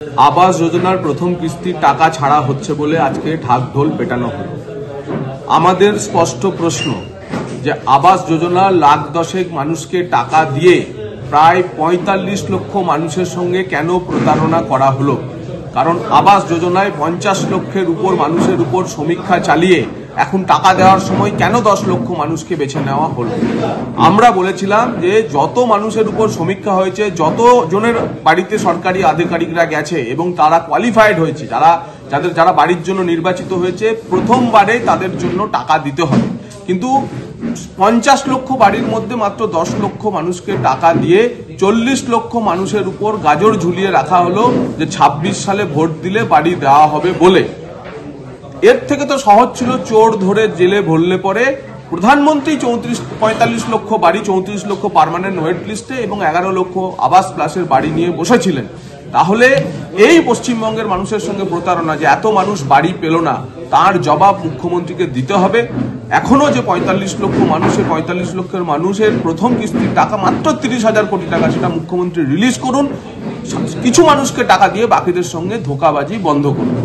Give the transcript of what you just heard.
আবাস যোজনার প্রথম কিস্তির টাকা ছাড়া হচ্ছে বলে আজকে ঢাকঢোল পেটানো হলো। আমাদের স্পষ্ট প্রশ্ন যে আবাস যোজনা লাখ দশেক মানুষকে টাকা দিয়ে প্রায় ৪৫ লক্ষ মানুষের সঙ্গে কেন প্রতারণা করা হলো? কারণ আবাস যোজনায় ৫০ লক্ষের উপর মানুষের উপর সমীক্ষা চালিয়ে এখন টাকা দেওয়ার সময় কেন ১০ লক্ষ মানুষকে বেছে নেওয়া হলো? আমরা বলেছিলাম যে যত মানুষের উপর সমীক্ষা হয়েছে, যত জনের বাড়িতে সরকারি আধিকারিকরা গেছে এবং তারা কোয়ালিফাইড হয়েছে, যারা বাড়ির জন্য নির্বাচিত হয়েছে, প্রথমবারে তাদের জন্য টাকা দিতে হবে। কিন্তু ৫০ লক্ষ বাড়ির মধ্যে মাত্র ১০ লক্ষ মানুষকে টাকা দিয়ে ৪০ লক্ষ মানুষের উপর গাজর ঝুলিয়ে রাখা হলো যে ২৬ সালে ভোট দিলে বাড়ি দেওয়া হবে বলে। এর থেকে তো সহজ ছিল চোর ধরে জেলে ভরলে পরে প্রধানমন্ত্রী ৪৫ লক্ষ বাড়ি, ৩৪ লক্ষ পার্মানেন্ট ওয়েট লিস্টে এবং ১১ লক্ষ আবাস প্লাসের বাড়ি নিয়ে বসেছিলেন। তাহলে এই পশ্চিমবঙ্গের মানুষের সঙ্গে প্রতারণা, যে এত মানুষ বাড়ি পেল না, তার জবাব মুখ্যমন্ত্রীকে দিতে হবে। এখনো যে ৪৫ লক্ষ মানুষের ৪৫ লক্ষের মানুষের প্রথম কিস্তির টাকা মাত্র ৩০,০০০ কোটি টাকা, সেটা মুখ্যমন্ত্রী রিলিজ করুন। কিছু মানুষকে টাকা দিয়ে বাকিদের সঙ্গে ধোঁকাবাজি বন্ধ করুন।